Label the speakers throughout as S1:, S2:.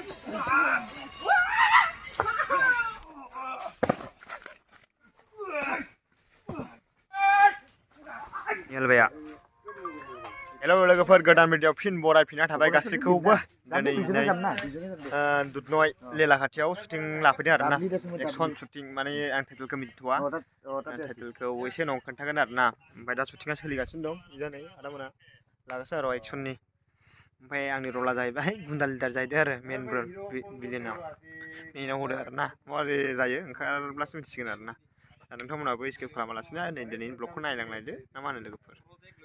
S1: Hello hello लोगोफोर गोदान video फिन बरायफिनना थाबाय गासैखौबो दिनै दुधनय लेला खाथियाव शुटिं लाफैदों आरोना एक्सन शुटिं माने आं टाइटेलखौ मिथिथ'वा टाइटेलखौ एसे उनाव खोन्थागोन आरोना ओमफ्राय दा शुटिंआ सोलिगासिनो दं बिदिनो आदामोना लागासिनो आरो एक्सननि ओमफ्राय आंनि रला जाहैबाय गुन्दा लिडार जाहैदों आरो मेन भिलेनाव मेनाव होदों आरोना माबोरै जायो ओंखारब्लासो मिथिसिगोन आरोना दा नोंथांमोनाबो स्किप खालामालासिनो दिनैनि ब्लगखौ नायलांनायदो ना मा होनो लोगोफोर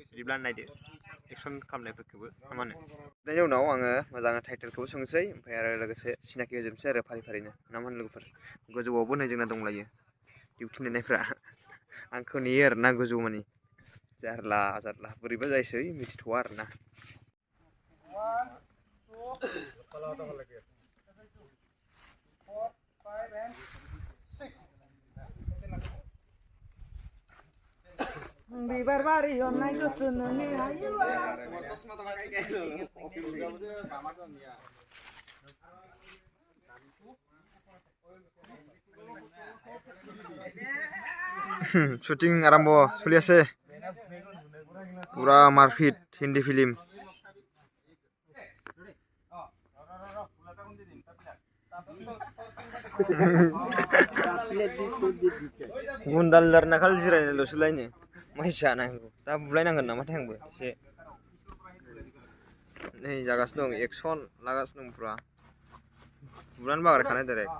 S1: बिदिब्ला नायदो एक्सन खालामनायफोरखौबो ना मा होनो बेनि उनाव आङो मोजाङै टाइटेलखौबो सोंसै ओमफ्राय आरो लोगोसे सिनाखि होजोबनोसै आरो फारि फारिनो ना मा होनो लोगोफोर गोजौआवबो नै जोंना दंलायो डिउटि नेनायफ्रा आंखौ नेयो आरोना गोजौ मानि जारला जारला बोरैबा जायोसै मिथिथ'वा आरोना
S2: बिबार बारि अननाय गोसो नोंनि हायोबा
S1: शुटिं आरम्भ चलि আছে পুরা মারপিট হিন্দি ফিল্ম गुन्दा लिडारना खालि जिरायनायल'सो लायनो माइ जानांगौ दा बुलायनांगोन नामाथाय आंबो एसे नै जागासिनो दं एक्सन लागासिनो दं पुरा बुनानै बागारखानाय डाइरेक्ट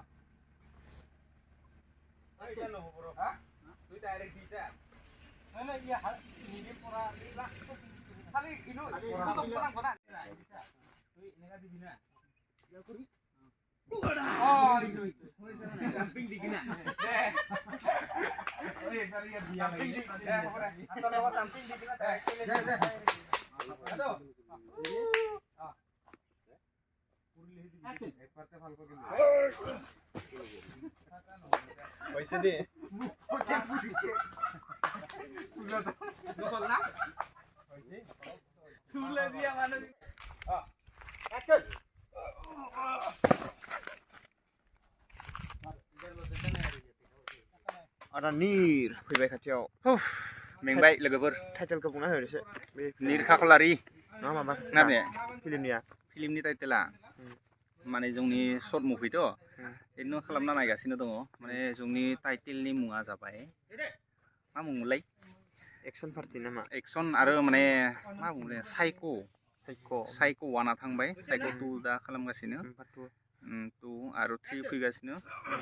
S1: पैसे दे ada nir फैबाय खाथियाव
S3: मेंबाय लोगोफोर
S1: टाइटेलखौ बुंना हो एसे
S3: निर खाखलारि
S1: मा माबा
S3: नामने
S1: फिल्मनि
S3: टाइटेला माने जोंनि शर्ट मुभिथ' एनो खालामना नायगासिनो दङ माने जोंनि टाइटेलनि मुङा जाबाय मा मुंमोनलाय
S1: एक्सन पार्टी नामा
S3: एक्सन आरो माने मा बुंले साइक' वाना थांबाय साइक' 2 दा खालामगासिनो 2 आरो 3 फैगासिनो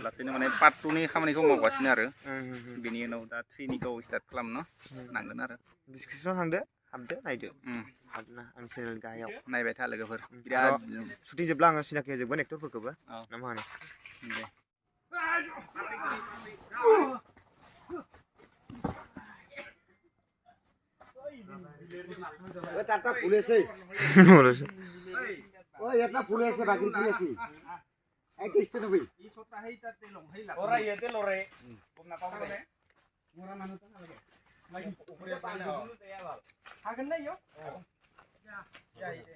S3: लासैनो माने पार्ट 2 नि खामानिखौ मावगासिनो आरो बेनि उनाव दा 3 निखौ स्टार्ट खालामनो नांगोन आरो
S1: डिसक्रिपसनाव थांदो हाबदो नायदो हाबना आं चेनेल गाहायाव
S3: नायबाय था लोगोफोर बिराद
S1: शुटिं जोबब्ला आङो सिनाखि होजोबगोन एक्टरफोरखौबो ना मा होनो दे
S2: চারটা ফুল আছে ওই একটা ফুল আছে বাকি ফুল আছে একটা স্টেন হবে এই সপ্তাহেই তার তেলং হেলা ওরা ইয়েতে লরে কম না পাবো রে মোরা মানুষ তো লাগে লাগি উপরে পানি গুলো দেয়া ভাল থাকেন না ইয়ো যাই রে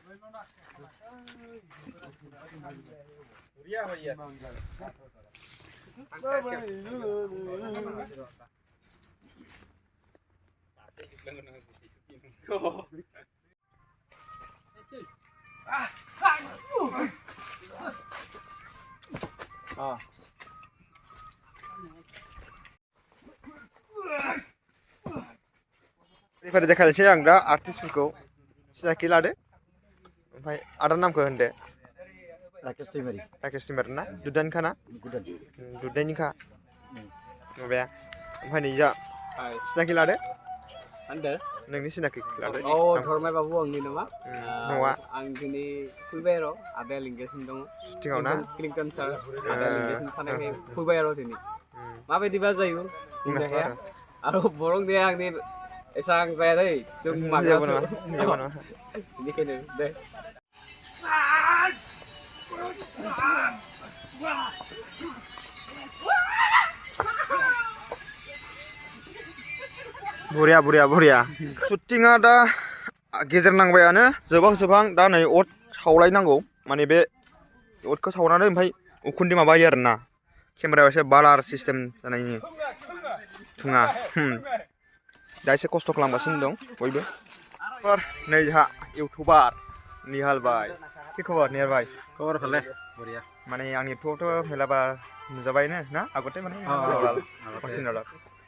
S2: লইলো না পুরিয়া হইয়া
S1: बेफोर देखायनोसै आं दा आर्टिस्टफोरखौ सिनाखि लादो ओमफ्राय आदार नामखौ होनदो राकेश दैमारि ना दुधानिखा ना दुधानिखा माबाया ओमफ्राय नै जा सिनाखि लादो नोंनि सिनाखि लादो
S4: धरमाय बाबु आंनि नामा
S1: नङा
S4: आं दिनै फैबाय र' आदाया लिंगासिनो दङ
S1: शुटिंआव ना
S4: क्लिंटन सार आदाया लिंगासिनो थानायखाय फैबाय र' दिनै माबायदिबा जायो बुंनो हाया आरो बरं दे आंनि एसां जाया दै जों मागासो बेनिखायनो दे
S1: बरिया शुटिंआ दा गेजेर नांबायानो जोबहां दा नै अर सावलायनांगौ माने बे अरखौ सावनानै ओमफ्राय उखुन्दै माबायो आरोना केमेरायाव एसे बालार सिस्टेम जानायनि थुङा दा एसे खस्थ' खालामगासिनो दं बयबो नै जोंहा इउटुबार निहाल भाई कि खबर निहाल भाई
S2: खबर ভালে বঢ়িয়া
S1: माने आंनि एप्ट'आवथ' मेलाबा नुजाबायनो ना আগতে মানে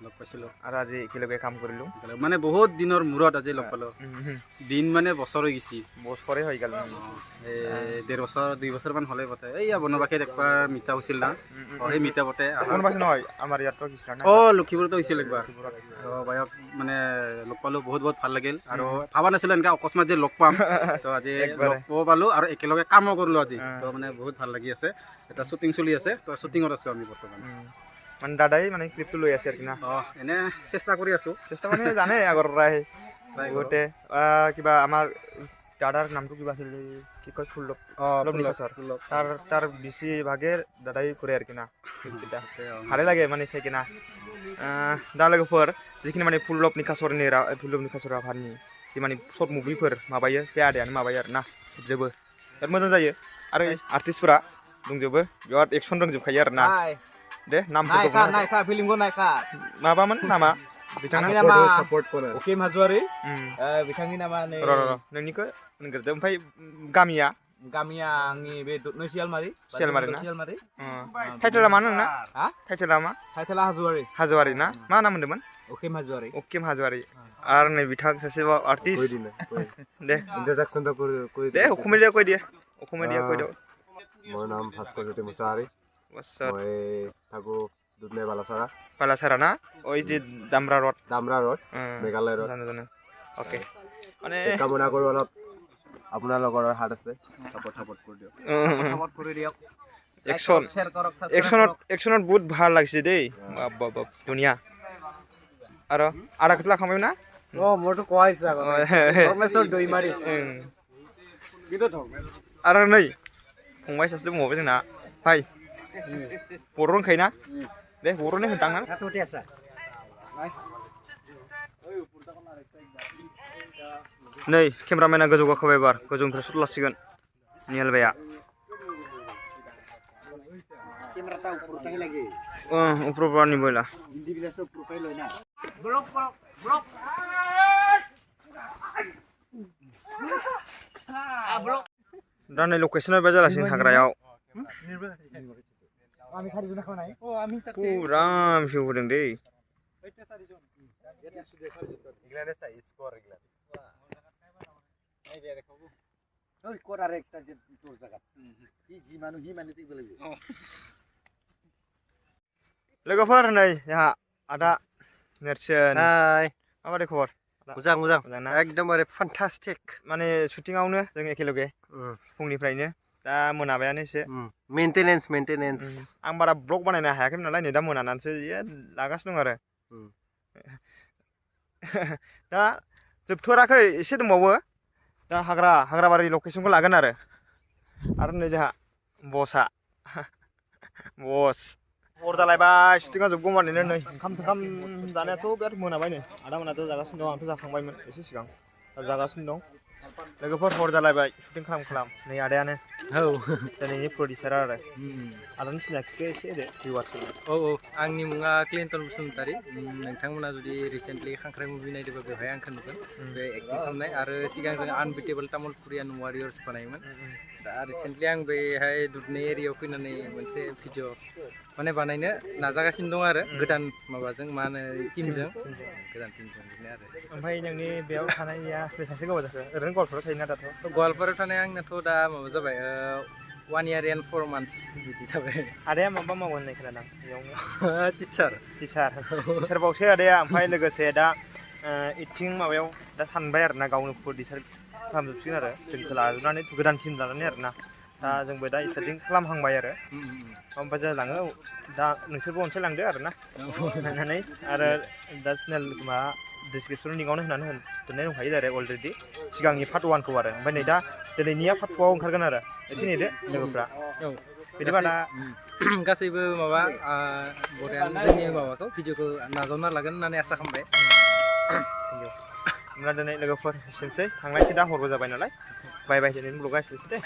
S2: লগ পাইছিলোঁ
S1: আৰু আজি একেলগে কাম কৰিলোঁ
S2: মানে বহুত দিনৰ মূৰত আজি লগ পালোঁ দিন মানে বছৰ হৈ গৈছে
S1: বছৰে হৈ গ'ল
S2: 1.5 বছৰ 2 বছৰমান হ'লে বতে এইয়া বনবাসীত একবাৰ মিতা হৈছিল না সেই মিতা বতে
S1: বনবাসী নহয় আমাৰ ইয়াতো গৈছিল না
S2: লক্ষীপুৰতো হৈছিল একবাৰ বাইক মানে লগ পালোঁ বহুত ভাল লাগিল আৰু ভাবা নাছিলোঁ এনেকৈ অকস্মাত যে লগ পাম তো আজি লগ পালোঁ আৰু একেলগে কামো কৰিলোঁ আজি তো মানে বহুত ভাল লাগি আছে এটা শ্বুটিং চলি আছে তো শ্বুটিঙত আছোঁ আমি বৰ্তমান
S1: মানে দাদাই মানে ক্লিপটো লৈ আছে আৰু কি না
S2: এনে চেষ্টা কৰি আছোঁ
S1: চেষ্টা মানে জানে আগৰ পৰাই বহুতে কিবা আমাৰ দাদাৰ নামটো কিবা আছিল কি কয় ফুল্লভ তাৰ বেছিভাগে দাদাই কৰে আৰু কি না ভালে লাগে মানে চাই কিনা दा लोगोफोर जिखिनि माने फुल्लभ निकासर आफादनि जि माने सर्ट मुभिफोर माबायो बे आदायानो माबायो आरो ना खेबजोबो बिराद मोजां जायो आरो आर्टिस्टफोरा दंजोबो बिराद एक्सन दंजोबखायो आरो ना दे नामफोरखौ
S4: फिल्मखौ नायखा
S1: माबामोन नामा बिथांनि
S4: नामा अकिम हाजवारि बिथांनि नामा
S1: नोंनिखौ होनग्रोदो ओमफ्राय गामिया
S4: आंनि बे दुधनৈ सियालमारि
S1: टाइटेला मा नोंना टाइटेला मा
S4: टाइटेला
S1: हाजवारि ना मा नाम होनदोंमोन
S4: अकिम हाजवारि
S1: आरो नै बिथां सासे आर्टिस्ट दे
S4: इन्ट्रोडक्शनটা কৰি
S1: দে অসমীয়া কৈ দিয়ে
S5: মোৰ নাম ভাস্কৰ জ্যোতি মুছাহাৰী মই থাকো দুধনৈ
S1: বালাছাৰা না ওই যে দামৰা রোড
S5: মেঘালয় রোড
S1: জানো ওকে মানে
S5: কামনা কৰো অলপ আপোনালোকৰ হাত আছে সাপোৰ্ট কৰি দিয়ক
S1: একশনত বহুত ভাল লাগিছে দেই ধুনীয়া আৰু আধা কতলা খামাই না
S4: মোৰটো কোৱাইছে ধৰ্মেশ্বৰ দৈমাৰী
S1: आरो नै फंबाय सासे दंबावो जोंना फाय बर' रोंखायो ना दे बर'नि होनदां ना नै केमेरामेना गोजौ गाखोबाय एबार गोजौनिफ्राय सुट लासिगोन निहाल भाइया ऊपर बारनि बयला दा नै लकेसना बे जालासिनो हाग्रायाव पुराम फिउदों दै लोगोफोर नै जोंहा आदा नेरसोन माबायदि खबर
S5: मोजां एकदमबारे फन्टास्टिक
S1: माने शुटिंआवनो जों एखेलगे फुंनिफ्रायनो दा मोनाबायानो एसे
S5: मेंटेनेंस
S1: आं बारा ब्लग बानायनो हायाखैमोन नालाय नै दा मोनानानैसो लागासिनो दं आरो दा जोबथ'राखै एसे दंबावो दा हाग्राबारि लकेसनखौ लागोन आरो नै जोंहा बस हर जालायबाय शुटिंआ जोबगौमानिनो नै ओंखाम जानायाथ' बिराद मोनाबाय नै आदा मोनाथ' जागासिनो दं आंथ' जाखांबायमोन एसे सिगां जागासिनो दं लोगोफोर हर जालायबाय शुटिं खालाम नै आदायानो दिनैनि प्रडिउसार आरो आदानि सिनायथिखौ एसे होदो भिउवार्सफोरनो
S4: आंनि मुङा क्लिन्टन बसुमतारी नोंथांमोना जुदि रिसेन्टलि खांख्राइ मुभि नायदोंबा बेवहाय आंखौ नुगोन बे एक्टिं खालामनाय आरो सिगां जों आनबिटेबल तामुलपुरियान वारियर्स बानायोमोन दा रिसेन्टलि आं बेहाय दुधनৈ एरियायाव फैनानै मोनसे भिडिअ माने बानायनो नाजागासिनो दं आरो गोदान माबाजों मा होनो टीमजों बिदिनो आरो
S1: ओमफ्राय नोंनि बेयाव थानाया बेसेबांसो गोबाव जाखो ओरैनो गवालपारायाव थायोना दाथ'
S4: गवालपारायाव थानाय आंनाथ' दा माबा जाबाय 1 year and 4 months बिदि जाबाय
S1: आदाया माबा मावो होननाय खोनादों बेयावनो
S4: टिचार
S1: बावसो आदाया ओमफ्राय लोगोसे दा एक्टिं माबायाव दा सानबाय आरो ना गावनो प्रडिउसार खालामजोबसिगोन आरो जोंखौ लाजोबनानै गोदान टिम लानानै आरो ना दा जोंबो दा स्टार्टिं खालामहांबाय आरो ओमफ्राय जालाङो दा नोंसोरबो अनसायलांदो आरो ना नायनानै आरो दा चेनेल मा डिसक्रिपसन लिंकआवनो होनानै दोननाय दंखायो डाइरेक्ट अलरेडि सिगांनि पार्ट 1खौ आरो ओमफ्राय नै दा दिनैनिया पार्ट 2आव ओंखारगोन आरो एसे नेदो लोगोफ्रा बिदिबा दा
S4: गासैबो माबा बरियानो जोंनि माबाखौ भिडिअखौ नाजावना लागोन होननानै आसा खालामबाय
S1: होमब्ला दिनै लोगोफोर एसेनोसै थांनायसै दा हरबो जाबाय नालाय बाय दिनैनि ब्लगा एसेनोसै दे